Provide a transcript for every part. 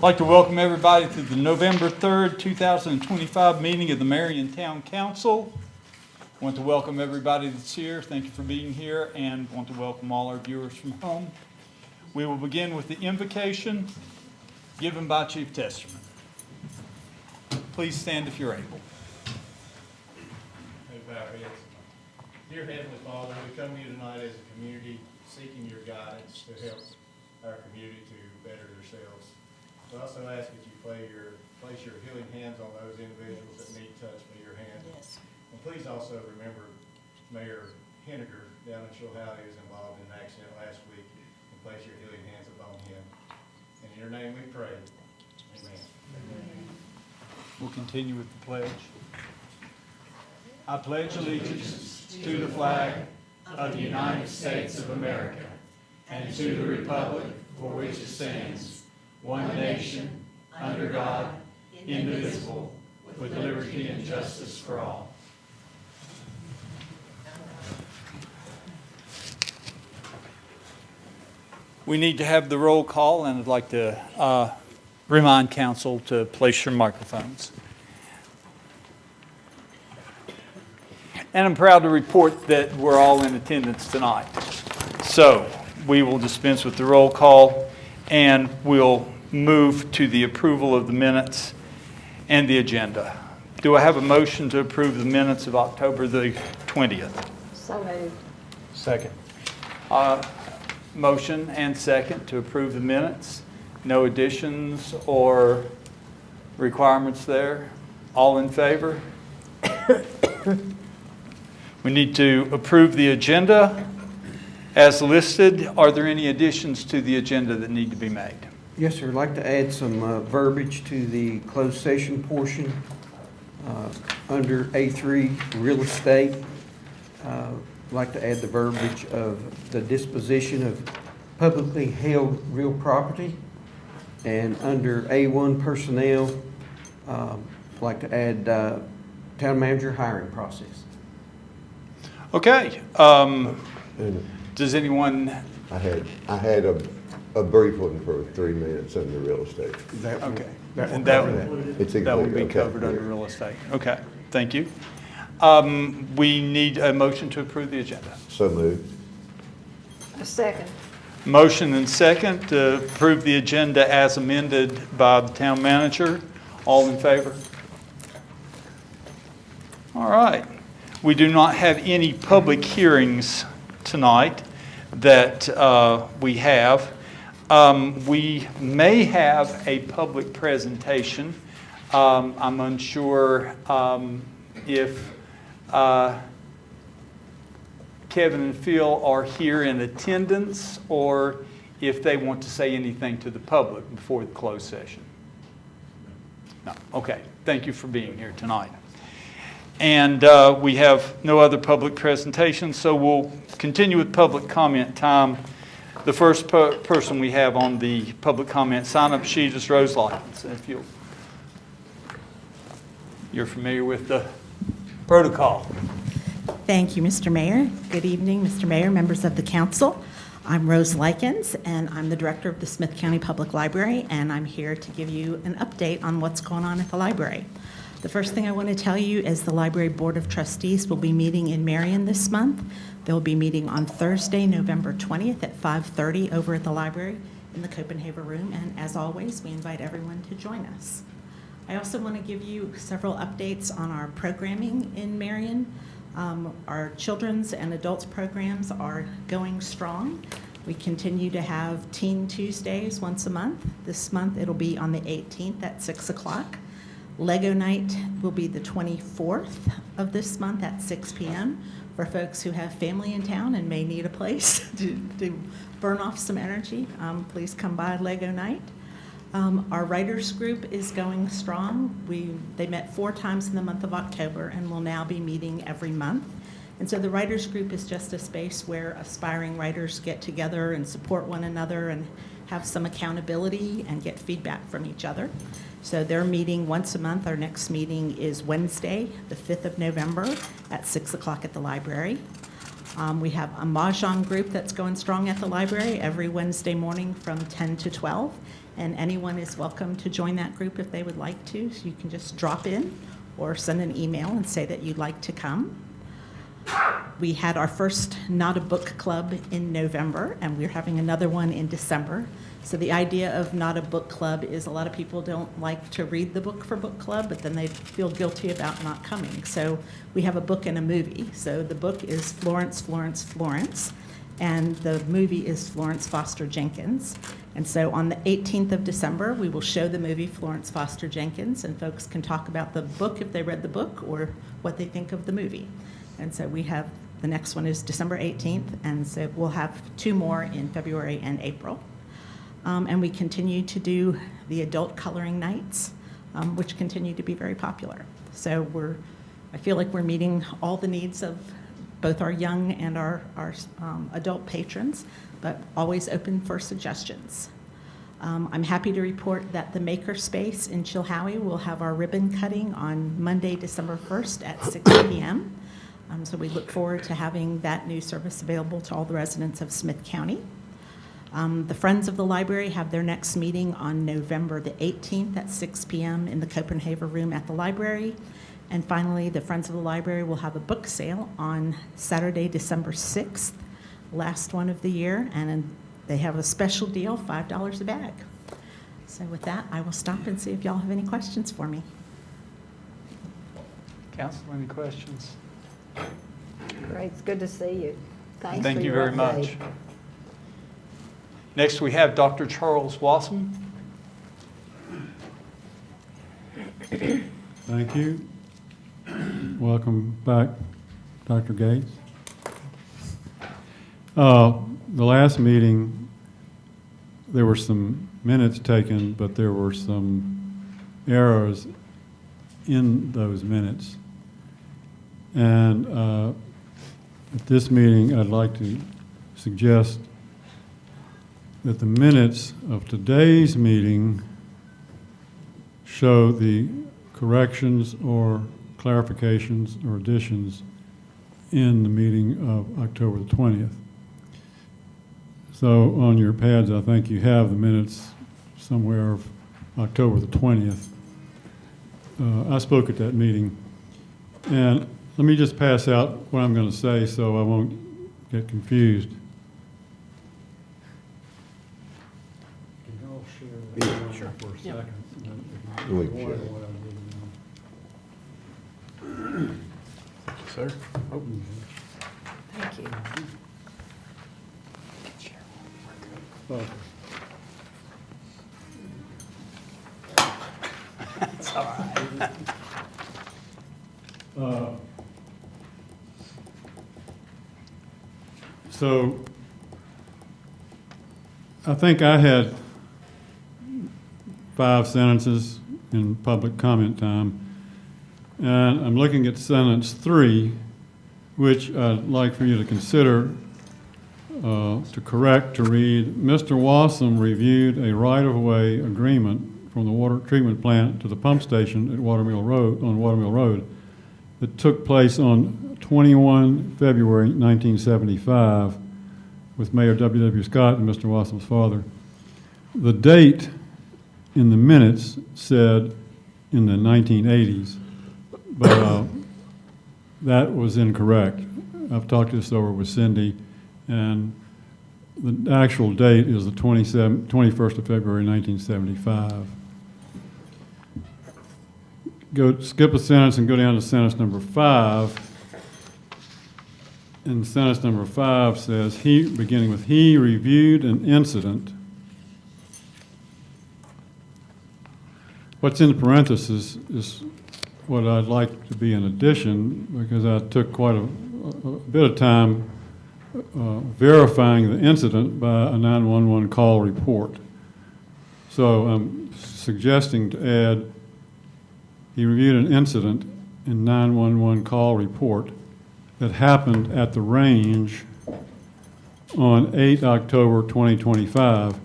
I'd like to welcome everybody to the November 3rd, 2025 meeting of the Marion Town Council. I want to welcome everybody that's here. Thank you for being here, and want to welcome all our viewers from home. We will begin with the invocation given by Chief Testerman. Please stand if you're able. May we bow our heads. Dear Heavenly Father, we come to you tonight as a community seeking your guidance to help our community to better themselves. We also ask that you place your healing hands on those individuals that need touch by your hand. Yes. And please also remember Mayor Henniger down in Chilhowie who was involved in an accident last week, and place your healing hands upon him. In your name we pray. Amen. We'll continue with the pledge. I pledge allegiance to the flag of the United States of America and to the republic for which it stands, one nation, under God, indivisible, with liberty and justice for all. We need to have the roll call, and I'd like to remind council to place your microphones. And I'm proud to report that we're all in attendance tonight. So we will dispense with the roll call, and we'll move to the approval of the minutes and the agenda. Do I have a motion to approve the minutes of October the 20th? So moved. Second. Motion and second to approve the minutes. No additions or requirements there. All in favor? We need to approve the agenda as listed. Are there any additions to the agenda that need to be made? Yes, sir. I'd like to add some verbiage to the closed session portion under A3, real estate. I'd like to add the verbiage of the disposition of publicly held real property. And under A1, personnel, I'd like to add town manager hiring process. Okay. Does anyone? I had a brief one for 3 minutes under real estate. Okay. And that would be covered under real estate. Okay. Thank you. We need a motion to approve the agenda. So moved. A second. Motion and second to approve the agenda as amended by the town manager. All in favor? All right. We do not have any public hearings tonight that we have. We may have a public presentation. I'm unsure if Kevin and Phil are here in attendance or if they want to say anything to the public before the closed session. No. Okay. Thank you for being here tonight. And we have no other public presentations, so we'll continue with public comment time. The first person we have on the public comment sign-up sheet is Rose Likens. If you're familiar with the protocol. Thank you, Mr. Mayor. Good evening, Mr. Mayor, members of the council. I'm Rose Likens, and I'm the director of the Smith County Public Library, and I'm here to give you an update on what's going on at the library. The first thing I want to tell you is the Library Board of Trustees will be meeting in Marion this month. They'll be meeting on Thursday, November 20th at 5:30 over at the library in the Copenhagen room, and as always, we invite everyone to join us. I also want to give you several updates on our programming in Marion. Our children's and adults programs are going strong. We continue to have Teen Tuesdays once a month. This month it'll be on the 18th at 6 o'clock. Lego Night will be the 24th of this month at 6 p.m. for folks who have family in town and may need a place to burn off some energy. Please come by Lego Night. Our writers group is going strong. They met 4 times in the month of October and will now be meeting every month. And so the writers group is just a space where aspiring writers get together and support one another and have some accountability and get feedback from each other. So they're meeting once a month. Our next meeting is Wednesday, the 5th of November at 6 o'clock at the library. We have a Mahjong group that's going strong at the library every Wednesday morning from 10 to 12, and anyone is welcome to join that group if they would like to. So you can just drop in or send an email and say that you'd like to come. We had our first Not a Book Club in November, and we're having another one in December. So the idea of Not a Book Club is a lot of people don't like to read the book for book club, but then they feel guilty about not coming. So we have a book and a movie. So the book is Florence, Florence, Florence, and the movie is Florence Foster Jenkins. And so on the 18th of December, we will show the movie Florence Foster Jenkins, and folks can talk about the book if they read the book or what they think of the movie. And so we have, the next one is December 18th, and so we'll have 2 more in February and April. And we continue to do the adult coloring nights, which continue to be very popular. So I feel like we're meeting all the needs of both our young and our adult patrons, but always open for suggestions. I'm happy to report that the Maker Space in Chilhowie will have our ribbon cutting on Monday, December 1st at 6 p.m. So we look forward to having that new service available to all the residents of Smith County. The Friends of the Library have their next meeting on November the 18th at 6 p.m. in the Copenhagen room at the library. And finally, the Friends of the Library will have a book sale on Saturday, December 6th, last one of the year, and they have a special deal, $5 a bag. So with that, I will stop and see if y'all have any questions for me. Council, any questions? Great, it's good to see you. Thanks Thank for you your very update. much. Next, we have Dr. Charles Wassam. Thank you. Welcome back, Dr. Gates. The last meeting, there were some minutes taken, but there were some errors in those minutes. And at this meeting, I'd like to suggest that the minutes of today's meeting show the corrections or clarifications or additions in the meeting of October the 20th. So on your pads, I think you have the minutes somewhere of October the 20th. I spoke at that meeting, and let me just pass out what I'm going to say so I won't get confused. Can y'all share that for a second? We can share. Sir? Thank you. Oh. It's all right. So I think I had 5 sentences in public comment time, and I'm looking at sentence 3, which I'd like for you to consider to correct, to read, Mr. Wassam reviewed a right-of-way agreement from the water treatment plant to the pump station at Watermill Road that took place on 21 February 1975 with Mayor W.W. Scott and Mr. Wassam's father. The date in the minutes said in the 1980s, but that was incorrect. I've talked this over with Cindy, and the actual date is the 21st of February 1975. Skip a sentence and go down to sentence number 5. And sentence number 5 says, beginning with, he reviewed an incident. What's in parentheses is what I'd like to be an addition, because I took quite a bit of time verifying the incident by a 911 call report. So I'm suggesting to add, he reviewed an incident in 911 call report that happened at the range on 8 October 2025.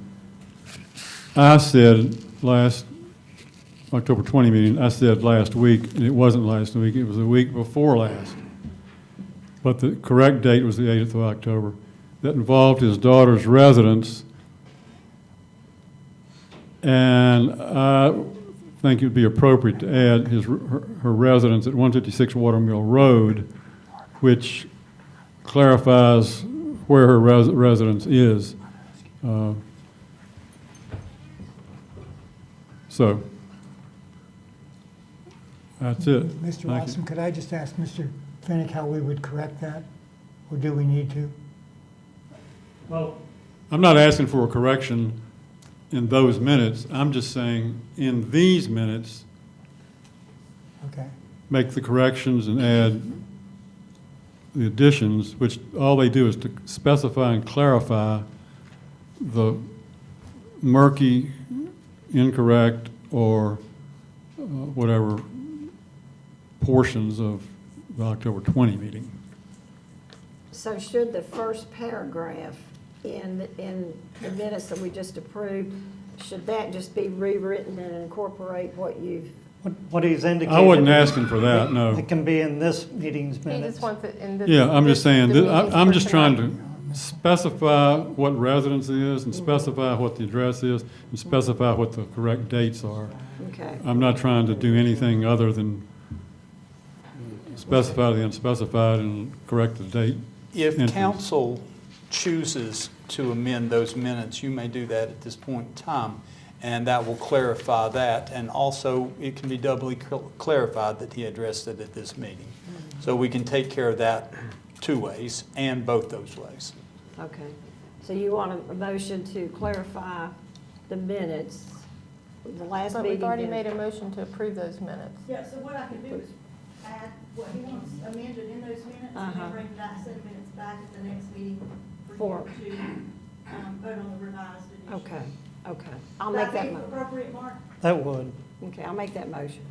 I said last October 20 meeting, I said last week, and it wasn't last week, it was the week before last. but the correct date was the 8th of October. That involved his daughter's residence. And I think it would be appropriate to add her residence at 156 Watermill Road, which clarifies where her residence is. So, that's it. Mr. Thank you. Watson, could I just ask Mr. Finnick how we would correct that? Or do we need to? Well, I'm not asking for a correction in those minutes. I'm just saying, in these minutes, Okay. make the corrections and add the additions, which all they do is to specify and clarify the murky, incorrect, or whatever portions of the October 20 meeting. So should the first paragraph in the minutes that we just approved, should that just be rewritten and incorporate what you've, What he's indicated. I wasn't asking for that, no. It can be in this meeting's He minutes. just wants it in this. Yeah, I'm just saying, the meetings I'm for just trying tonight. to specify what residence is, and specify what the address is, and specify what the correct dates are. okay. I'm not trying to do anything other than specify the unspecified and correct the date. If entries. council chooses to amend those minutes, you may do that at this point in time, and that will clarify that, and also it can be doubly clarified that he addressed it at this meeting. So we can take care of that two ways, and both those ways. Okay. So you want a motion to clarify the minutes, the last But meeting? we've already minutes? made a motion to approve those minutes. Yeah, so what I can do is add what he wants amended in those minutes, and Uh-huh. then bring that set of minutes back at the next meeting For- for you to vote on the revised edition. Okay, okay. I'll Would make that be motion. appropriate, Mark? That would. Okay, I'll make that motion.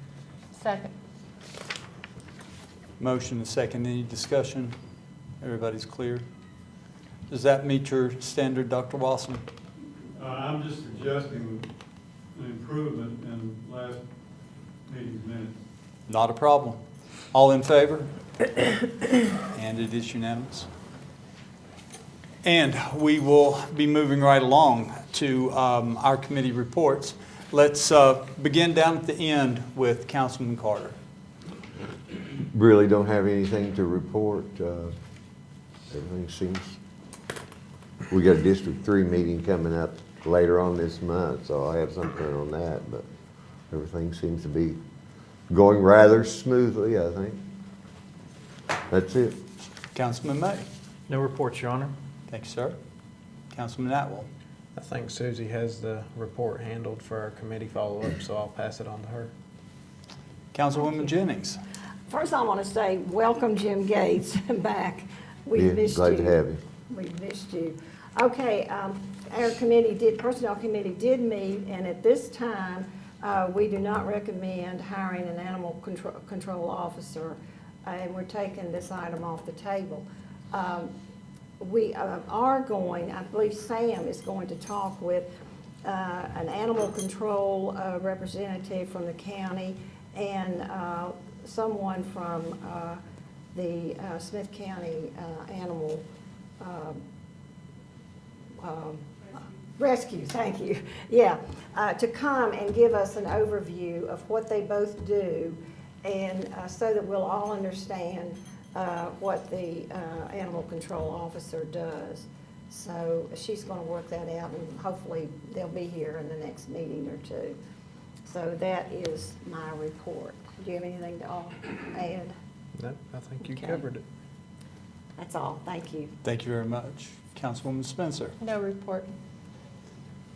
Second. Motion and second, any discussion? Everybody's clear? Does that meet your standard, Dr. Watson? I'm just suggesting an improvement in last meeting's minutes. Not a problem. All in favor? And it is unanimous. And we will be moving right along to our committee reports. Let's begin down at the end with Councilman Carter. Really don't have anything to report. Everything seems, we got a District 3 meeting coming up later on this month, so I have something on that, but everything seems to be going rather smoothly, I think. That's it. Councilman May. No reports, Your Honor. Thank you, sir. Councilman Atwell. I think Susie has the report handled for our committee follow-up, so I'll pass it on to her. Councilwoman Jennings. First, I want to say, welcome Jim Gates back. We've Yeah, missed you. glad to have you. We've missed you. Okay, our Personnel Committee did meet, and at this time, we do not recommend hiring an animal control officer, and we're taking this item off the table. We are going, I believe Sam is going to talk with an animal control representative from the county and someone from the Smith County Animal Rescue, thank you. Yeah, to come and give us an overview of what they both do, and so that we'll all understand what the animal control officer does. So she's going to work that out, and hopefully they'll be here in the next meeting or two. So that is my report. Do you have anything to add? No, I think you Okay. covered it. That's all. Thank you. Thank you very much. Councilwoman Spencer. No report.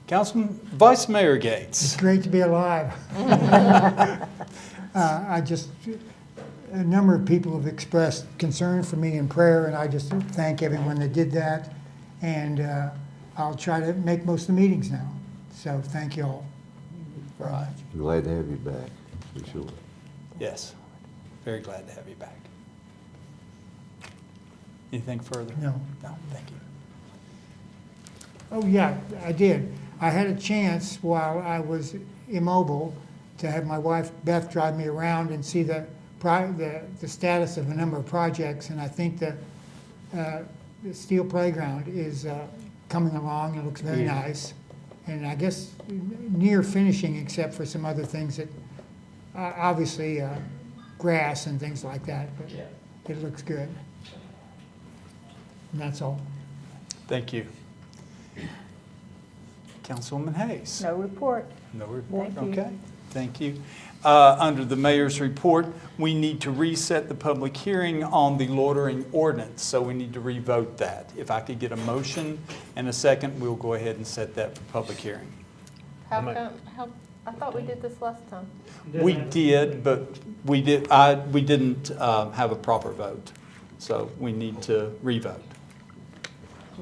Councilman, Vice Mayor It's Gates. great to be alive. I just, a number of people have expressed concern for me in prayer, and I just thank everyone that did that. And I'll try to make most of the meetings now. So thank you all very much. Glad to have you back, for sure. Yes, very glad to have you back. Anything further? No. No, thank you. Oh, yeah, I did. I had a chance while I was immobile to have my wife Beth drive me around and see the the status of a number of projects, and I think the steel playground is coming along. It looks very nice. And I guess near finishing, except for some other things that, obviously, grass and things like that, but it looks good. And that's all. Thank you. Councilwoman Hayes? No report. No report, Thank you. okay. Thank you. Under the mayor's report, we need to reset the public hearing on the loitering ordinance, so we need to revote that. If I could get a motion and a second, we'll go ahead and set that for public hearing. How come, I thought we did this last time. We did, but we didn't have a proper vote, so we need to revote.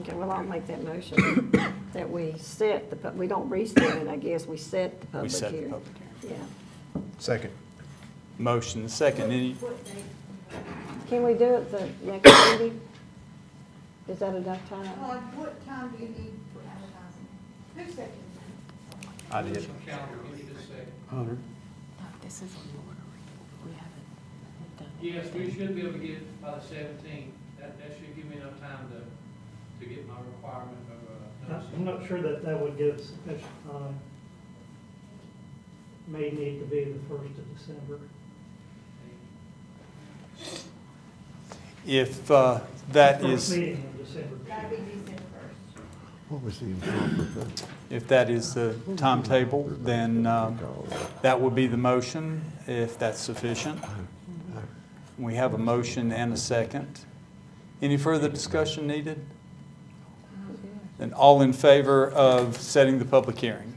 Okay, well, I'll make that motion that we set we don't reset it, I guess, we set the We public set the hearing. public hearing. Yeah. Second. Motion and second. Any, Can we do it the next meeting? Is that enough time? What time do you need for advertising? Who seconded? I did. Hunter? This is on order. We haven't done. Yes, we should be able to get it by the 17th. That should give me enough time to get my requirement of notice. I'm not sure that that would give sufficient time. May need to be the 1st of December. if that First is, meeting in December. Gotta be December first. What was the improper vote? if that is the timetable, then that would be the motion, if that's sufficient. We have a motion and a second. Any further discussion needed? Then all in favor of setting the public hearing?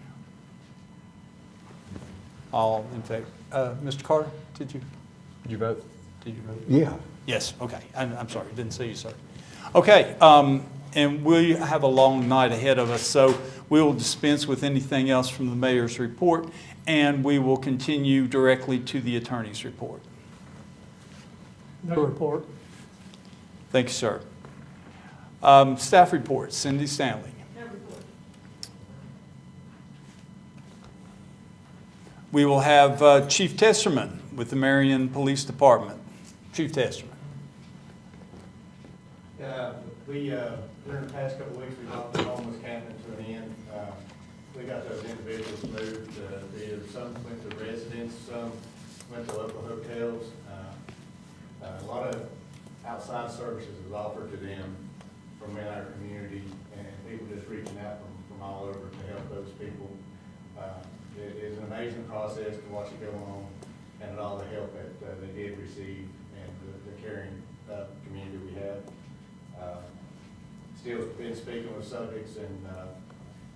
All in favor? Mr. Carter, did you vote? Did you vote? Yeah. Yes, okay. I'm sorry, didn't see you, sir. Okay, and we have a long night ahead of us, so we will dispense with anything else from the mayor's report, and we will continue directly to the attorney's report. No report. Thank you, sir. Staff reports, Cindy Stanley. No report. We will have Chief Testerman with the Marion Police Department. Chief Testerman. During the past couple of weeks, we brought the homeless camping to an end. We got those individuals moved, some went to residence, some went to local hotels. A lot of outside services was offered to them from in our community, and people just reaching out from all over to help those people. It is an amazing process to watch it go on, and all the help that they did receive, and the caring community we have. Still been speaking with subjects, and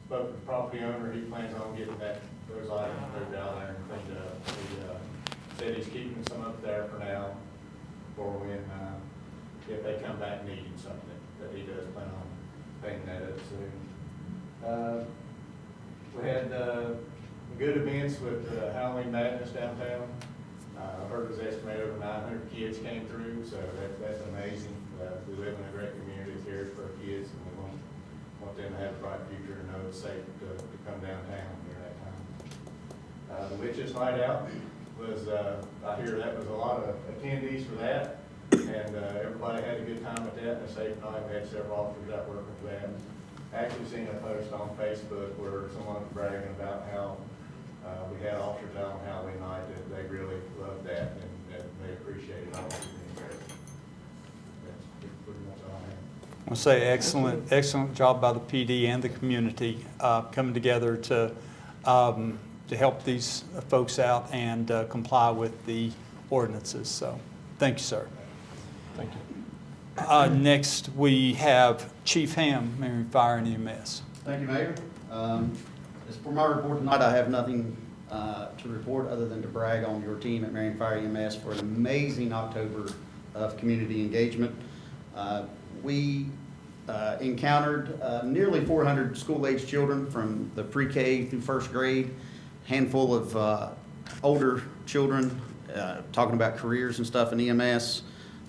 spoke with the property owner. He plans on getting those items moved out there and cleaned up. He said he's keeping some up there for now, for when if they come back needing something, that he does plan on cleaning that up soon. We had good events with Halloween Madness downtown. I heard it was estimated over 900 kids came through, so that's amazing. We live in a great community here for our kids, and we want them to have a bright future and know it's safe to come downtown during that time. The Witches Night Out was, I hear that was a lot of attendees for that, and everybody had a good time with that and a safe night. We had several officers out working for that. Actually seen a post on Facebook where someone was bragging about how we had officers out on Halloween night, that they really loved that and that they appreciated all of it. That's pretty much all I have. I want to say excellent job by the PD and the community coming together to help these folks out and comply with the ordinances. So, thank you, sir. Thank you. Next, we have Chief Ham, Marion Fire and EMS. Thank you, Mayor. As for my report tonight, I have nothing to report other than to brag on your team at Marion Fire EMS for an amazing October of community engagement. We encountered nearly 400 school-aged children from the pre-K through first grade, handful of older children talking about careers and stuff in EMS.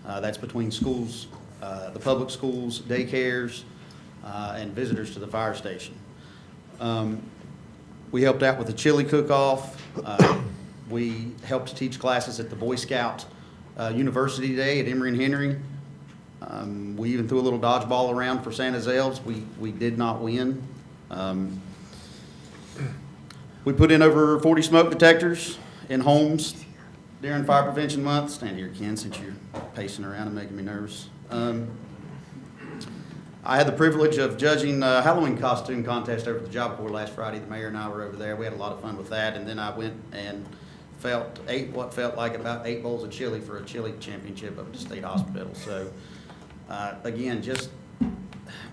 That's between schools, the public schools, daycares, and visitors to the fire station. We helped out with the chili cook-off. We helped teach classes at the Boy Scout University Day at Emory and Henry. We even threw a little dodgeball around for Santa's elves. We did not win. We put in over 40 smoke detectors in homes during Fire Prevention Month. Stand here, Ken, since you're pacing around and making me nervous. I had the privilege of judging a Halloween costume contest over at the Job Corps last Friday. The mayor and I were over there. We had a lot of fun with that. And then I went and ate what felt like about 8 bowls of chili for a chili championship up at the state hospital. So, again, just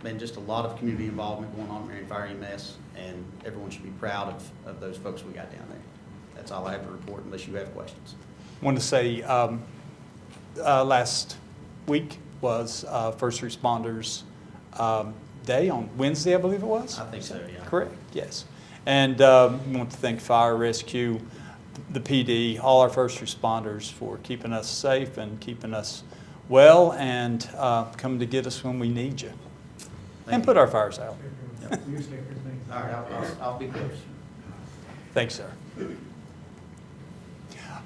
a lot of community involvement going on at Marion Fire EMS, and everyone should be proud of those folks we got down there. That's all I have to report unless you have questions. Want to say last week was First Responders Day on Wednesday, I believe it was? I think so, yeah. Correct, yes. And we want to thank Fire Rescue, the PD, all our first responders for keeping us safe and keeping us well and coming to get us when we need you. And put our fires out. All right, I'll be close. Thanks, sir.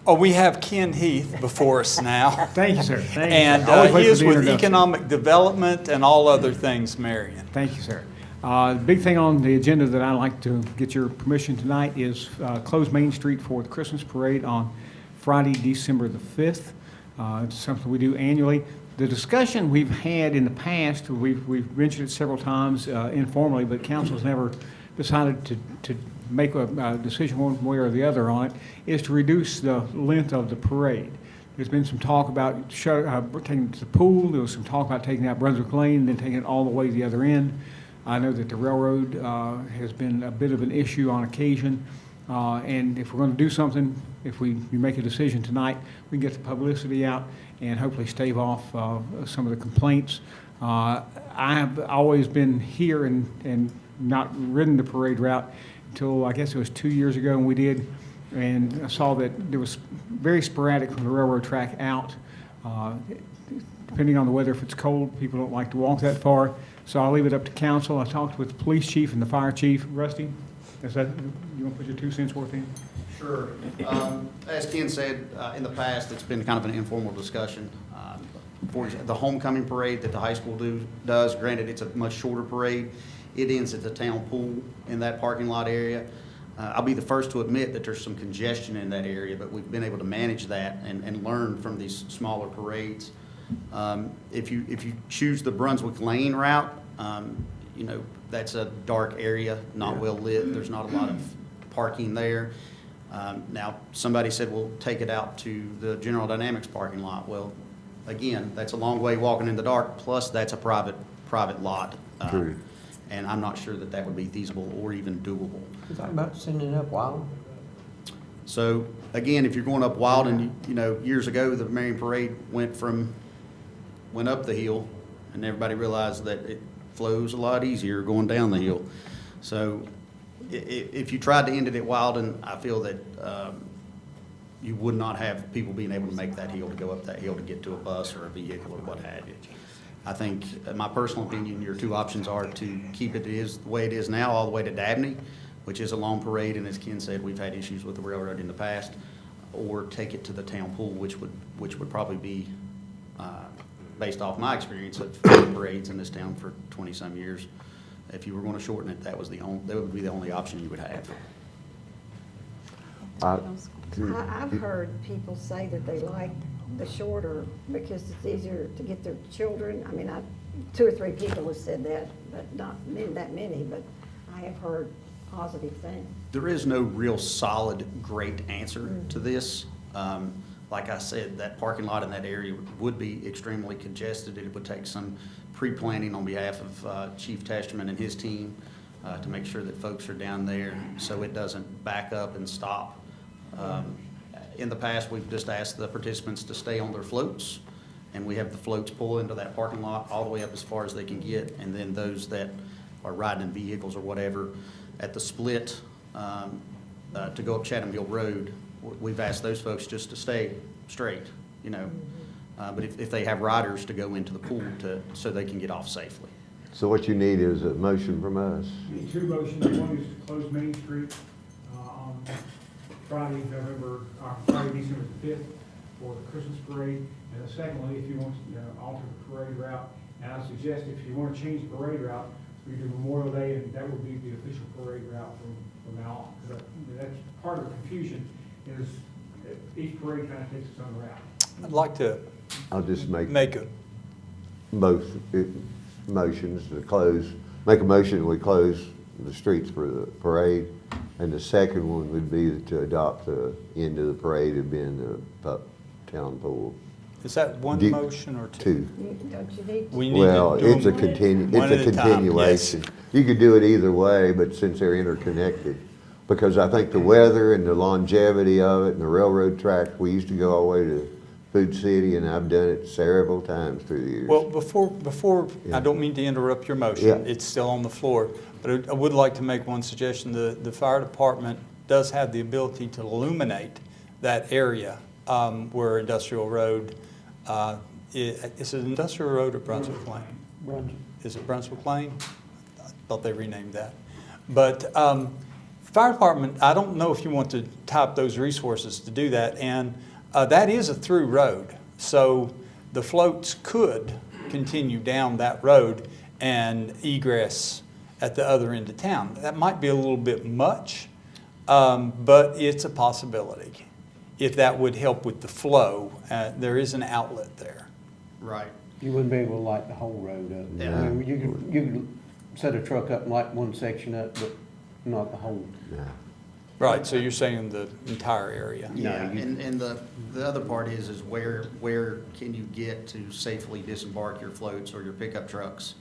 Oh, we have Ken Heath before us now. Thank you, sir. Thank you, And sir. Always wait he for is the with introduction. Economic Development and all other things, Marion. Thank you, sir. The big thing on the agenda that I'd like to get your permission tonight is close Main Street for the Christmas parade on Friday, December the 5th. It's something we do annually. The discussion we've had in the past, we've mentioned it several times informally, but council's never decided to make a decision one way or the other on it, is to reduce the length of the parade. There's been some talk about taking it to the pool. There was some talk about taking out Brunswick Lane and then taking it all the way to the other end. I know that the railroad has been a bit of an issue on occasion. And if we're going to do something, if we make a decision tonight, we can get the publicity out and hopefully stave off some of the complaints. I have always been here and not ridden the parade route until I guess it was 2 years ago when we did. And I saw that there was very sporadic from the railroad track out. Depending on the weather, if it's cold, people don't like to walk that far. So I'll leave it up to council. I talked with the police chief and the fire chief. Rusty, is that, you want to put your 2 cents worth in? Sure. As Ken said, in the past, it's been kind of an informal discussion. For the homecoming parade that the high school does, granted, it's a much shorter parade. It ends at the town pool in that parking lot area. I'll be the first to admit that there's some congestion in that area, but we've been able to manage that and learn from these smaller parades. If you choose the Brunswick Lane route, you know, that's a dark area, not well lit. There's not a lot of parking there. Now, somebody said, we'll take it out to the General Dynamics parking lot. Well, again, that's a long way walking in the dark, plus that's a private lot. True. And I'm not sure that that would be feasible or even doable. You talking about sending it up Wild? So, again, if you're going up Wild and, you know, years ago, the Marion Parade went up the hill, and everybody realized that it flows a lot easier going down the hill. So, if you tried to end it at Wilden, I feel that you would not have people being able to make that hill, to go up that hill to get to a bus or a vehicle or what have you. I think, in my personal opinion, your 2 options are to keep it the way it is now, all the way to Dabney, which is a long parade, and as Ken said, we've had issues with the railroad in the past, or take it to the town pool, which would probably be, based off my experience of parades in this town for 20-some years. If you were going to shorten it, that would be the only option you would have. I've heard people say that they like the shorter because it's easier to get their children. I mean, 2 or 3 people have said that, but not that many, but I have heard positive things. There is no real solid, great answer to this. Like I said, that parking lot in that area would be extremely congested. It would take some pre-planning on behalf of Chief Testerman and his team to make sure that folks are down there so it doesn't back up and stop. In the past, we've just asked the participants to stay on their floats, and we have the floats pull into that parking lot all the way up as far as they can get, and then those that are riding in vehicles or whatever, at the split to go up Chatham Hill Road, we've asked those folks just to stay straight, you know. But if they have riders, to go into the pool so they can get off safely. So what you need is a motion from us. Need 2 motions. One is to close Main Street on Friday, December the 5th. for the Christmas parade. And secondly, if you want to alter the parade route, and I suggest if you want to change the parade route, we do Memorial Day, and that would be the official parade route from now on. 'Cause that's part of the confusion is each parade kind of takes its own route. I'd like to I'll just make make both motions to close, make a motion, we close the streets for the parade. And the second one would be to adopt the end of the parade of being the town pool. is that one Do- motion or two? Don't you need to? We need Well, to do it's a them one at a time, continuation. yes. You could do it either way, but since they're interconnected, because I think the weather and the longevity of it and the railroad track, we used to go all the way to Food City, and I've done it several times through the years. Well, before, I don't mean to interrupt your motion, Yeah. it's still on the floor, but I would like to make one suggestion. The fire department does have the ability to illuminate that area where Industrial Road, is it Industrial Road or Brunswick Lane? Brunswick. Is it Brunswick Lane? I thought they renamed that. But fire department, I don't know if you want to type those resources to do that, and that is a through road. So the floats could continue down that road and egress at the other end of town. That might be a little bit much, but it's a possibility. If that would help with the flow, there is an outlet there. Right. You wouldn't be able to light the whole road up. Yeah. I mean, you could set a truck up and light one section up, but not the whole. Yeah. Right, so you're saying the entire area. Yeah, and the other part is where can you get to safely disembark your floats or your pickup trucks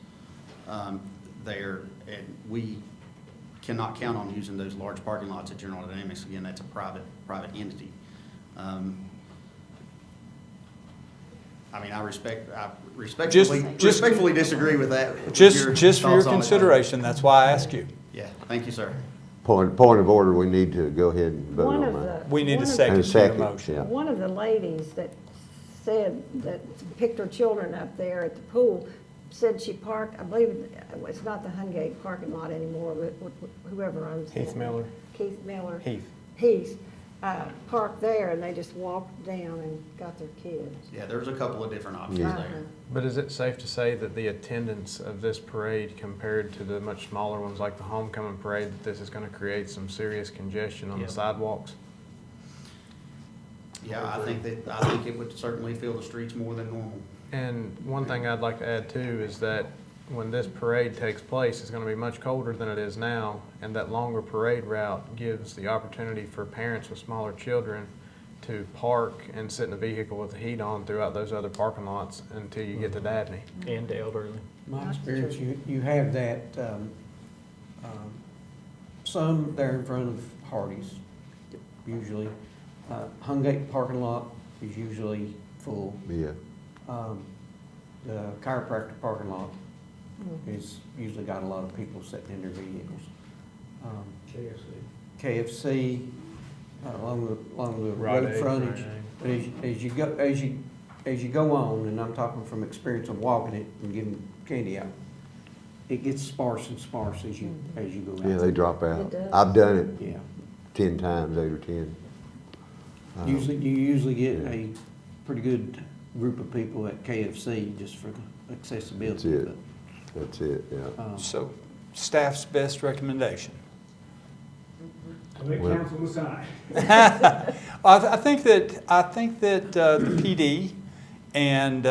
there? And we cannot count on using those large parking lots at General Dynamics. Again, that's a private entity. I mean, I respectfully disagree with that. with Just your for your thoughts on it. consideration, that's why I asked you. Yeah, thank you, sir. Point of order, we need to go ahead and vote One on of that. We need a one of- second And to a your second, motion. yeah. One of the ladies that said, that picked her children up there at the pool, said she parked, I believe, it's not the Hungate parking lot anymore, but whoever owns that. Heath Miller. Keith Miller. Heath. Parked there, and they just walked down and got their kids. Yeah, there's a couple of different options Yeah. there. But is it safe to say that the attendance of this parade compared to the much smaller ones like the homecoming parade, that this is going to create some serious congestion on the sidewalks? Yeah, I think it would certainly fill the streets more than normal. And one thing I'd like to add too is that when this parade takes place, it's gonna be much colder than it is now, and that longer parade route gives the opportunity for parents with smaller children to park and sit in a vehicle with the heat on throughout those other parking lots until you get to Dabney. And the elderly. My experience, you have that, some there in front of Hardee's, usually. Hungate parking lot is usually full. Yeah. The chiropractor parking lot is usually got a lot of people sitting in their vehicles. KFC, along the Rite road Aid, frontage. Rite But as you go on, and I'm talking from experience of walking it and giving candy out, it gets sparse and sparse as you go out. Yeah, they drop out. It does. I've done it Yeah. 10 times, 8 or 10. You usually get a pretty good group of people at KFC just for the accessibility. That's it. That's it, yeah. So staff's best recommendation. So let Well- council decide. I think that the PD and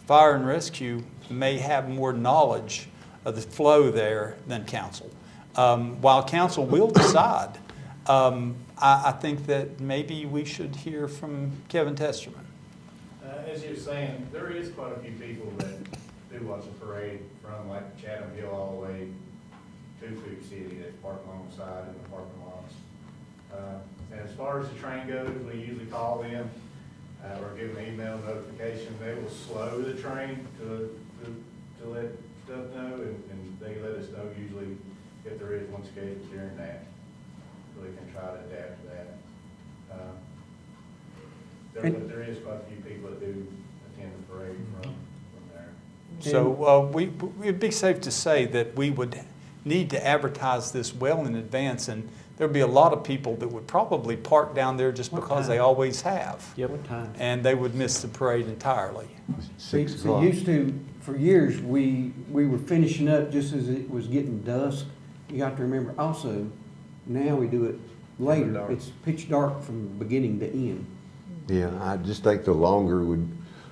Fire and Rescue may have more knowledge of the flow there than council. While council will decide, I think that maybe we should hear from Kevin Testerman. As you're saying, there is quite a few people that do watch the parade from like Chatham Hill all the way to Food City that's parked alongside in the parking lots. And as far as the train goes, we usually call them or give them an email notification. They will slow the train to let stuff know, and they let us know usually if there is one scheduled during that. So we can try to adapt to that. There is quite a few people that do attend the parade from there. So it'd be safe to say that we would need to advertise this well in advance, and there'll be a lot of people that would probably park down there just because they always have. Yeah, what time? And they would miss the parade entirely. 6 See, o'clock. used to, for years, we were finishing up just as it was getting dusk. You got to remember also, now we do it later. Dark. It's pitch dark from beginning to end. Yeah, I just think the longer would,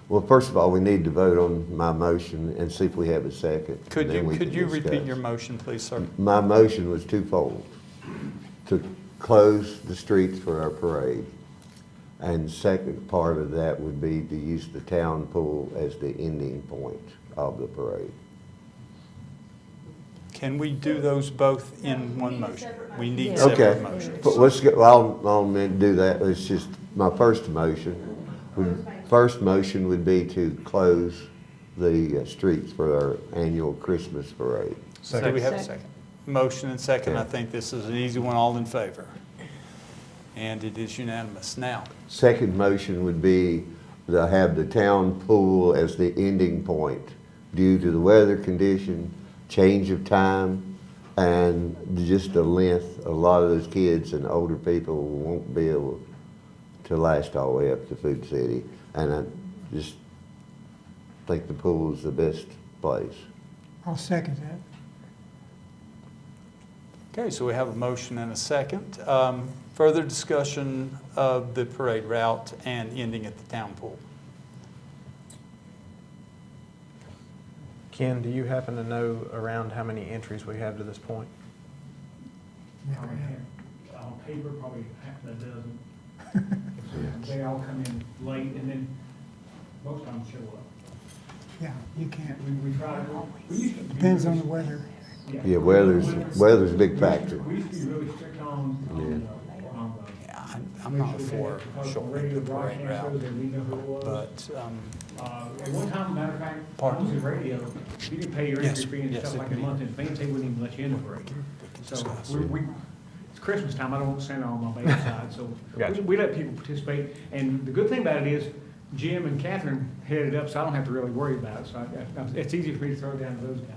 well, first of all, we need to vote on my motion and see if we have a second. Could Then we you can repeat discuss. your motion, please, sir? My motion was twofold. To close the streets for our parade. And second part of that would be to use the town pool as the ending point of the parade. Can we do those both in one motion? We need Yeah. separate Okay, motions. but let's go, I'll do that. It's just, my first motion, first motion would be to close the streets for our annual Christmas parade. Do we have a second? Motion and second. I Okay. think this is an easy one, all in favor. And it is unanimous. Now, Second motion would be to have the town pool as the ending point due to the weather condition, change of time, and just the length. A lot of those kids and older people won't be able to last all the way up to Food City. And I just think the pool is the best place. I'll second that. okay, so we have a motion and a second. Further discussion of the parade route and ending at the town pool. Ken, do you happen to know around how many entries we have to this point? On paper, probably half a dozen. They all come in late, and then most of them show up. Yeah, you can't. We try to. we used to be Depends on really- the weather. Yeah, weather's a big factor. We used to be really strict on Yeah, I'm not for shortening the parade route, but, At one time, matter of fact, I Pardon? was in radio, you can pay your Yes, entry fee and yes, stuff it like can a be. month in advance, they wouldn't even let you in the parade. So it's Christmas time, I don't want to stand on my bad side, so Gotcha. we let people participate. And the good thing about it is Jim and Catherine headed up, so I don't have to really worry about it. So it's easy for me to throw it down to those guys.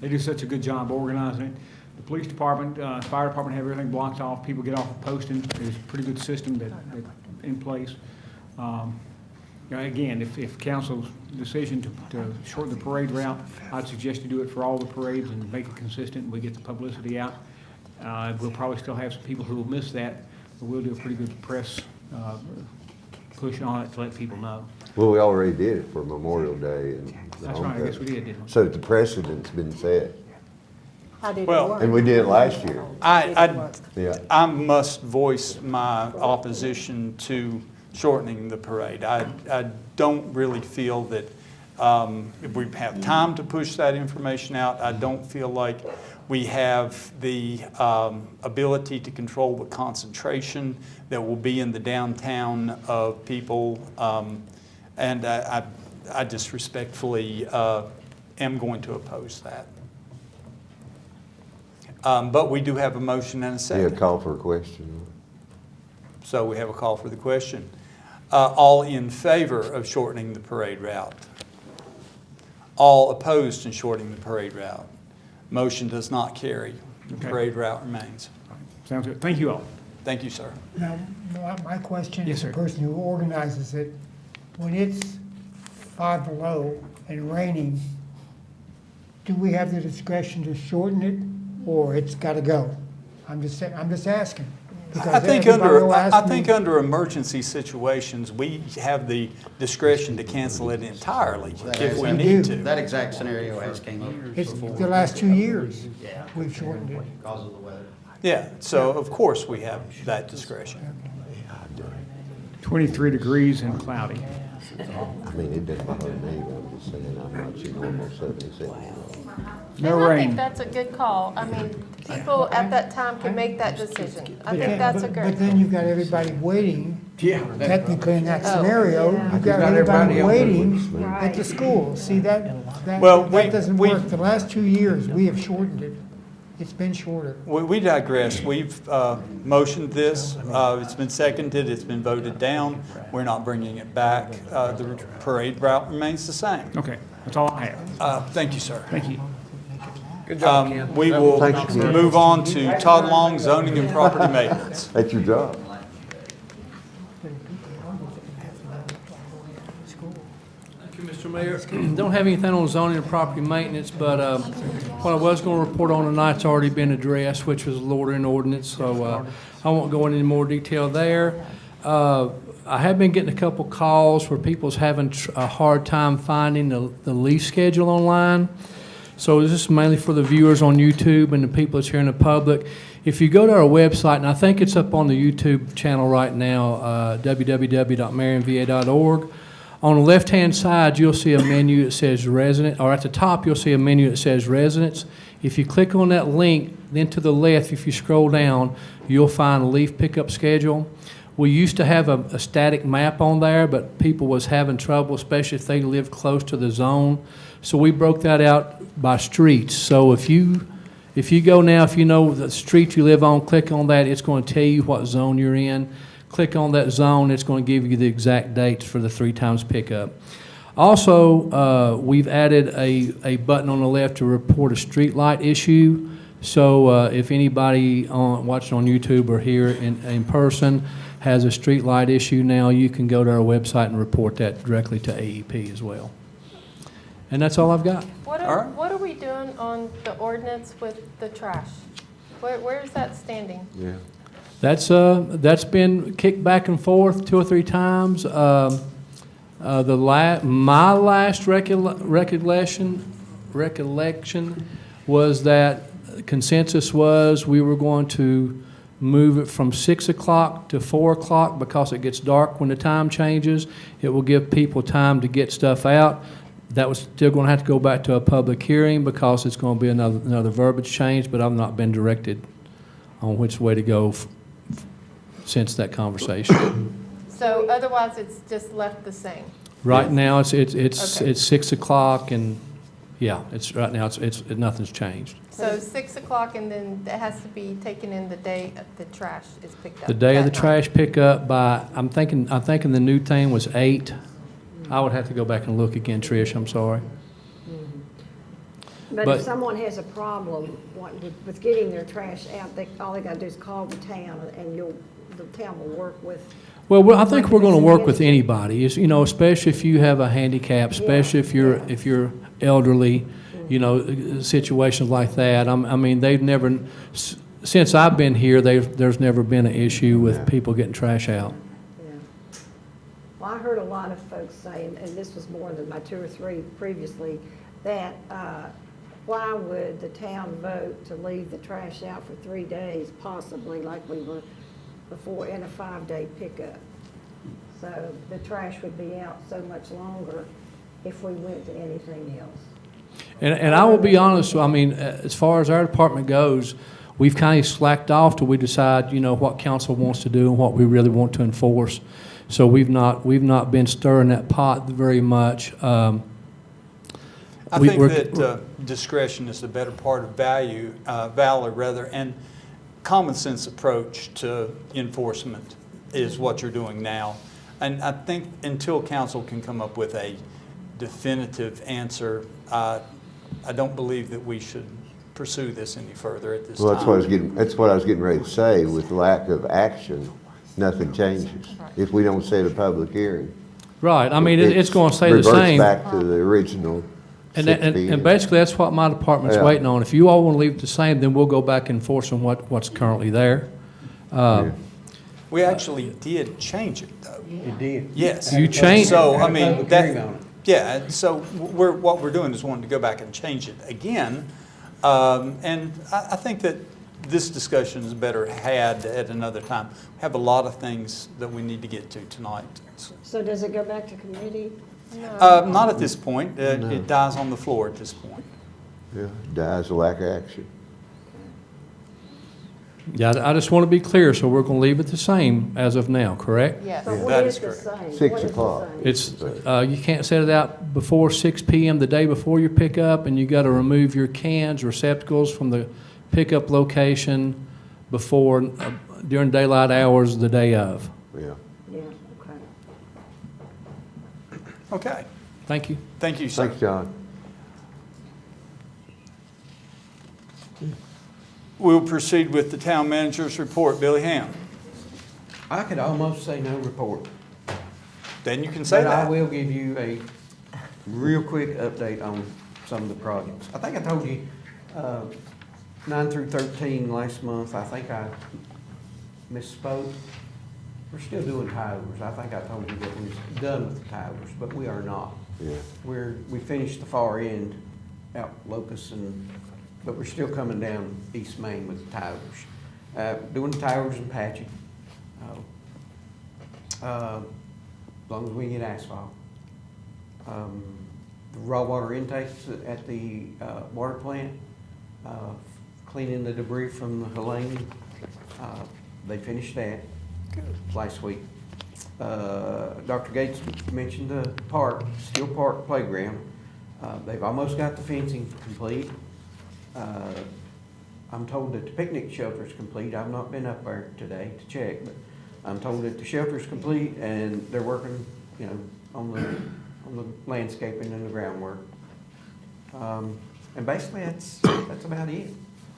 They do such a good job organizing it. The police department, fire department have everything blocked off. People get off of posting. There's a pretty good system that in place. Again, if council's decision to shorten the parade route, I'd suggest you do it for all the parades and make it consistent, and we get the publicity out. We'll probably still have some people who will miss that, but we'll do a pretty good press push on it to let people know. Well, we already did it for Memorial Day and the That's right, I guess we homecoming. did, didn't we? So the precedent's been set, How did it Well, work? and we did it last year. Yeah. I must voice my opposition to shortening the parade. I don't really feel that if we have time to push that information out, I don't feel like we have the ability to control the concentration that will be in the downtown of people. And I just respectfully am going to oppose that. But we do have a motion and a Yeah, second. call for a question. So we have a call for the question. All in favor of shortening the parade route? All opposed to shortening the parade route? Motion does not carry. The Okay. parade route remains. Sounds good. Thank you all. Thank you, sir. Now, my question Yes, is the sir. person who organizes it, when it's 5 below and raining, do we have the discretion to shorten it, or it's gotta go? I'm just asking. I think Everybody will I ask think me- under emergency situations, we have the discretion to cancel it entirely if we We need do. to. That exact scenario has came up It's before. the last 2 years, Yeah, we've shortened it. because of the weather. Yeah, so of course we have that discretion. 23 degrees and cloudy. I mean, it doesn't bother me, I'm just saying I'm not your normal 77. No And I rain. think that's a good call. I mean, people at that time can make that decision. I think that's a But great. then you've got everybody waiting, Yeah. technically in that Oh. scenario, you've got got everybody everybody on waiting the at the school. See, that Well, we- doesn't we- work. The last 2 years, we have shortened it. It's been shorter. We digress. We've motioned this. It's been seconded. It's been voted down. We're not bringing it back. The parade route remains the same. Okay, that's all I have. Thank you, sir. Thank you. Good job, Ken. We will Thanks, Ken. move on to Todd Long, zoning and property maintenance. That's your job. Thank you, Mr. Mayor. Don't have anything on zoning and property maintenance, but what I was going to report on tonight's already been addressed, which was the loitering ordinance, so I won't go into any more detail there. I have been getting a couple calls where people's having a hard time finding the leaf schedule online. So this is mainly for the viewers on YouTube and the people that's here in the public. If you go to our website, and I think it's up on the YouTube channel right now, www.marionva.org, on the left-hand side, you'll see a menu that says resident, or at the top, you'll see a menu that says residents. If you click on that link, then to the left, if you scroll down, you'll find a leaf pickup schedule. We used to have a static map on there, but people was having trouble, especially if they lived close to the zone. So we broke that out by streets. So if you go now, if you know the street you live on, click on that, it's going to tell you what zone you're in. Click on that zone, it's going to give you the exact dates for the 3 times pickup. Also, we've added a button on the left to report a street light issue. So if anybody watching on YouTube or here in person has a street light issue now, you can go to our website and report that directly to AEP as well. And that's all I've got. What All are, right. what are we doing on the ordinance with the trash? Where is that standing? Yeah. That's been kicked back and forth 2 or 3 times. My last recollection was that consensus was we were going to move it from 6 o'clock to 4 o'clock because it gets dark when the time changes. It will give people time to get stuff out. That was still going to have to go back to a public hearing because it's going to be another verbiage change, but I've not been directed on which way to go since that conversation. So otherwise, it's just left the same? Right now, it's Okay. 6 o'clock, and yeah, right now nothing's changed. So 6 o'clock, and then it has to be taken in the day the trash is picked up? The day of the that night. trash pickup by, I'm thinking the new thing was 8. I would have to go back and look again, Trish, I'm sorry. But But- if someone has a problem with getting their trash out, all they gotta do is call the town, and the town will work with. Well, I think we're going to work with anybody, especially if you have a handicap, especially if you're elderly, situations like that. I mean, they've never, since I've been here, there's never been an issue with people getting trash out. Yeah. Well, I heard a lot of folks say, and this was more than my 2 or 3 previously, that why would the town vote to leave the trash out for 3 days, possibly like we were before, in a 5-day pickup? So the trash would be out so much longer if we went to anything else. And I will be honest, I mean, as far as our department goes, we've kind of slacked off till we decide, what council wants to do and what we really want to enforce. So we've not been stirring that pot very much. I think that discretion is the better part of valor rather, and common sense approach to enforcement is what you're doing now. And I think until council can come up with a definitive answer, I don't believe that we should pursue this any further at this time. Well, that's what I was getting ready to say. With lack of action, nothing changes. If we don't set a public hearing. Right, I mean, it's going to stay the same. Reverts back to the original 6 p.m. And basically, that's what my department's Yeah. waiting on. If you all want to leave it the same, then we'll go back and enforce on what's currently there. Yeah. We actually did change it, though. You did. Yes. You changed- So, I Had a mean, public hearing on it. yeah, so what we're doing is wanting to go back and change it again. And I think that this discussion is better had at another time. We have a lot of things that we need to get to tonight. So does it go back to committee? Not at this point. No. It dies on the floor at this point. Yeah, dies of lack of action. Yeah, I just want to be clear, so we're going to leave it the same as of now, correct? Yes. But That what is is the correct. same? 6 What is the o'clock. same? It's, you can't set it out before 6 p.m. the day before your pickup, and you got to remove your cans, receptacles from the pickup location during daylight hours the day of. Yeah. Yeah, okay. Okay. Thank you. Thank you, sir. Thanks, John. We'll proceed with the town manager's report. Billy Ham. I could almost say no report. Then you can say But I that. will give you a real quick update on some of the projects. I think I told you, 9 through 13 last month, I think I misspoke. We're still doing towers. I think I told you that we're done with the towers, but we are not. Yeah. We finished the far end out Locust but we're still coming down East Main with the towers. Doing the towers and patching. As long as we get asphalt. The raw water intakes at the water plant, cleaning the debris from the Helene. They finished that last week. Dr. Gates mentioned the park, Steel Park Playground. They've almost got the fencing complete. I'm told that the picnic shelter is complete. I've not been up there today to check, but I'm told that the shelter is complete and they're working, on the landscaping and the groundwork. And basically that's about it.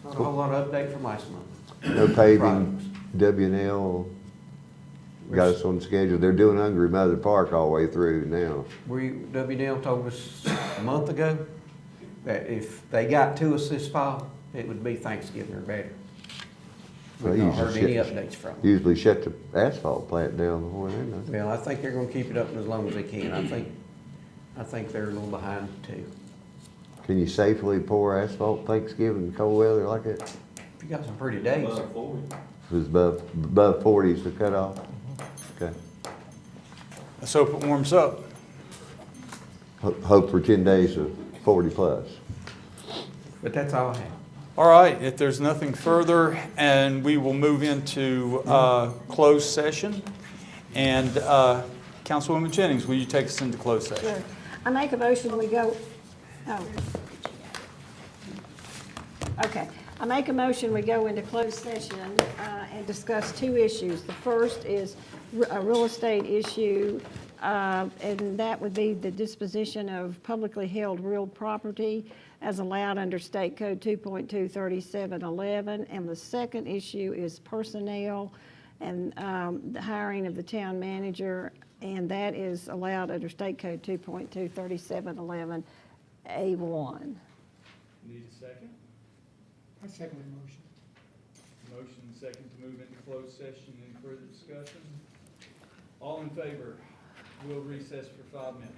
Not a whole lot of update from last month. No paving, Projects. W&L got us on schedule. They're doing Hungry Mother Park all the way through now. WNL told us a month ago that if they got to us this fall, it would be Thanksgiving or better. Well, We've not heard usually any shut- updates from them. Usually shut the asphalt plant down before then, don't they? Well, I think they're gonna keep it up as long as they can. I think they're a little behind too. Can you safely pour asphalt Thanksgiving in cold weather like that? If you got some pretty days. If it was above 40 is the cutoff? Okay. Let's hope it warms up. Hope for 10 days of 40 plus. But that's all I have. All right, if there's nothing further, and we will move into closed session. And Councilwoman Jennings, will you take us into closed session? Sure. I make a motion, we go, okay. I make a motion, we go into closed session and discuss two issues. The first is a real estate issue, and that would be the disposition of publicly held real property as allowed under State Code 2.23711. And the second issue is personnel and the hiring of the town manager, and that is allowed under State Code 2.23711A1. Need a second? I second the motion. Motion second to move into closed session. Any further discussion? All in favor? We'll recess for 5 minutes.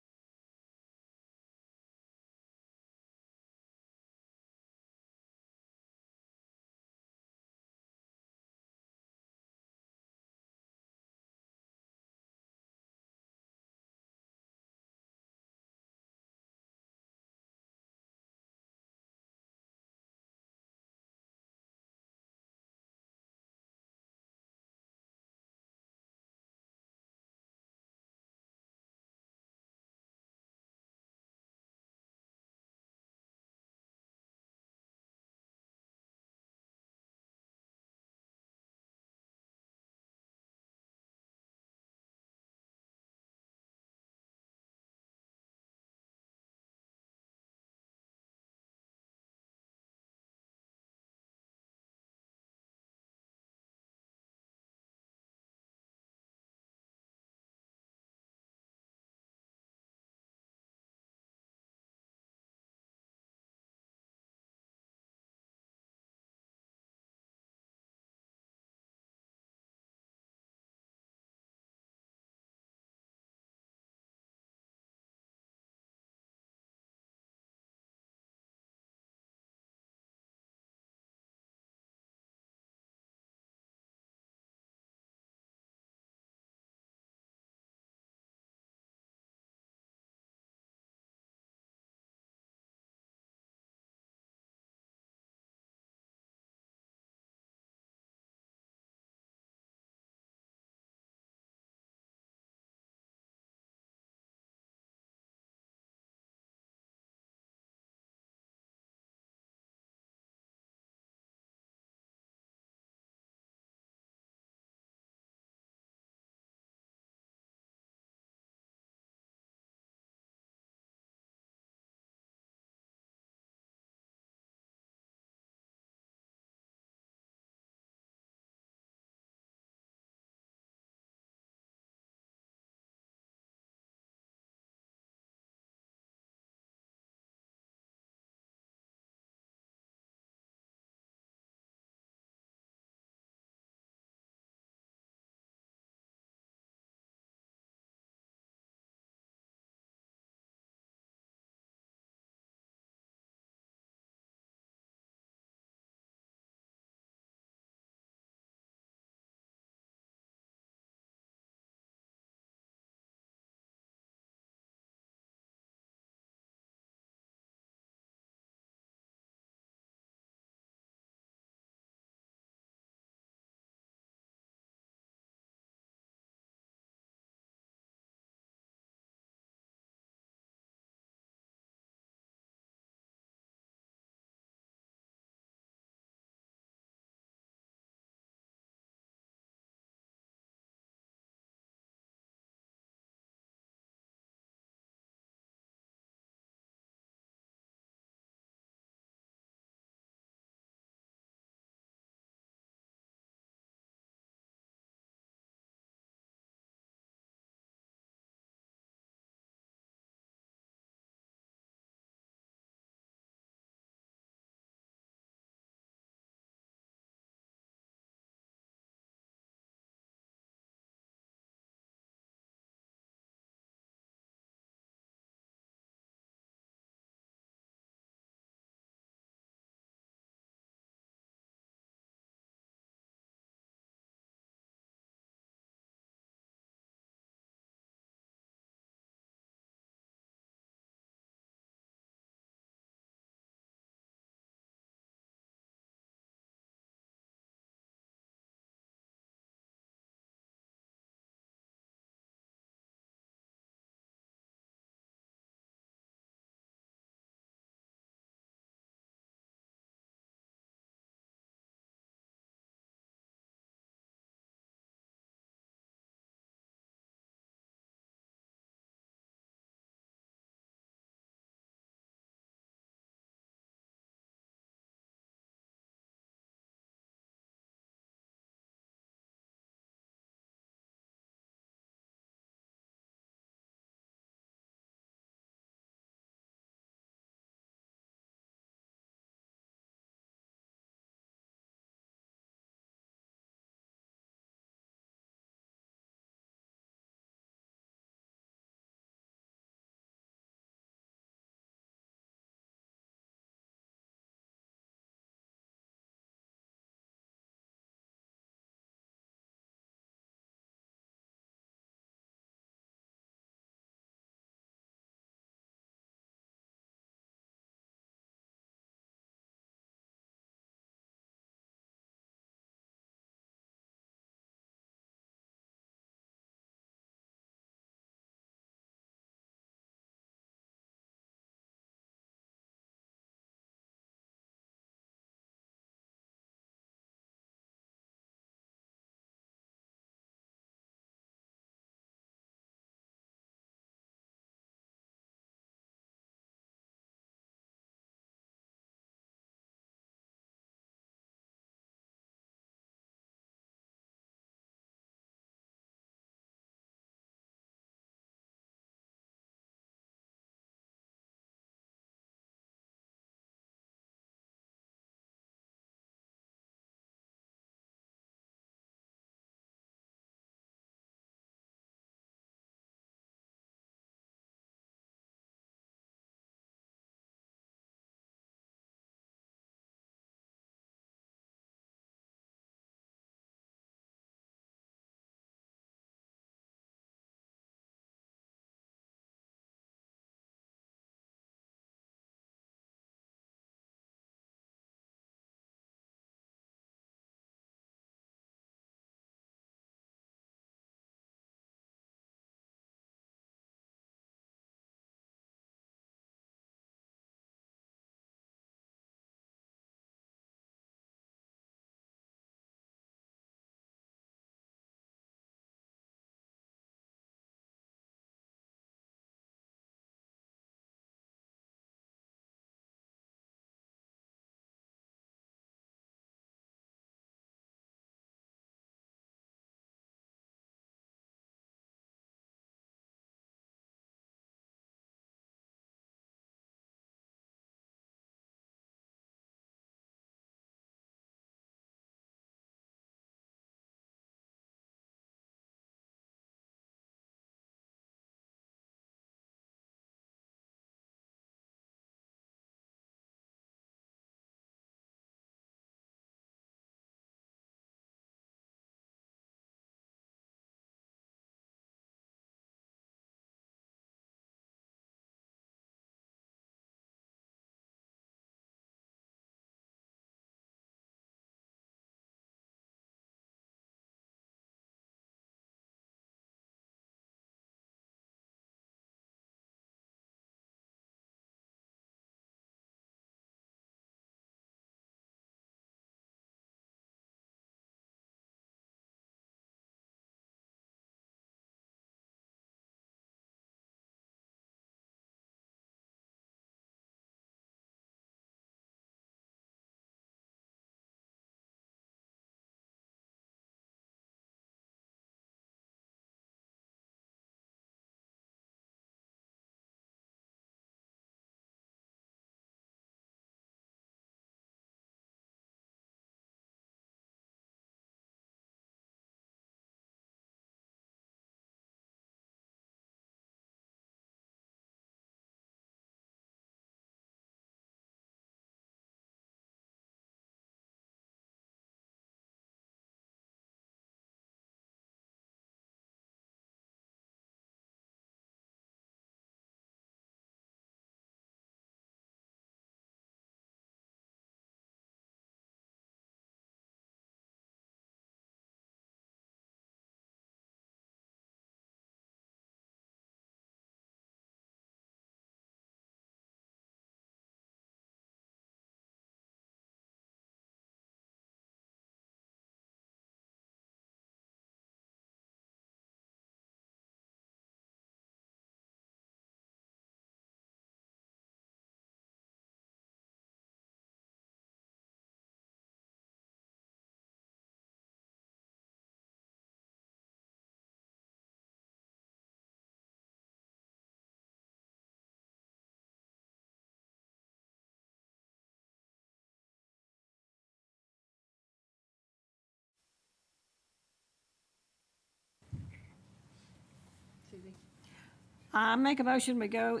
I make a motion, we go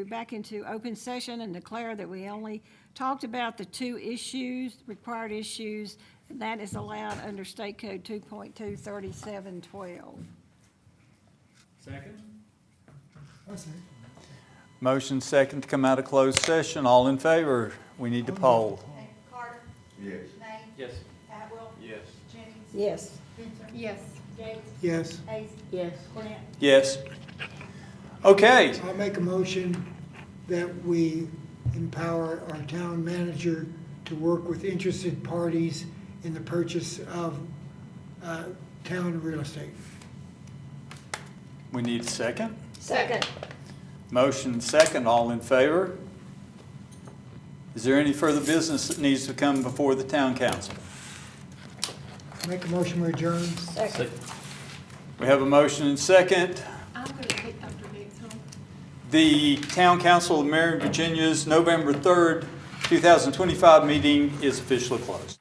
back into open session and declare that we only talked about the two issues, required issues, and that is allowed under State Code 2.23712. Second? Motion second to come out of closed session. All in favor? We need to poll. Okay, Carter? Yes. May? Yes. Atwell? Yes. Jennings? Yes. Spencer? Yes. Gates? Yes. Hayes? Yes. Cornett? Yes. Okay. I'll make a motion that we empower our town manager to work with interested parties in the purchase of town real estate. We need a second. Second. Motion second. All in favor? Is there any further business that needs to come before the town council? Make a motion to adjourn. Second. We have a motion and second. I'm going to take Dr. Gates home. The Town Council of Marion, Virginia's November 3rd, 2025 meeting is officially closed.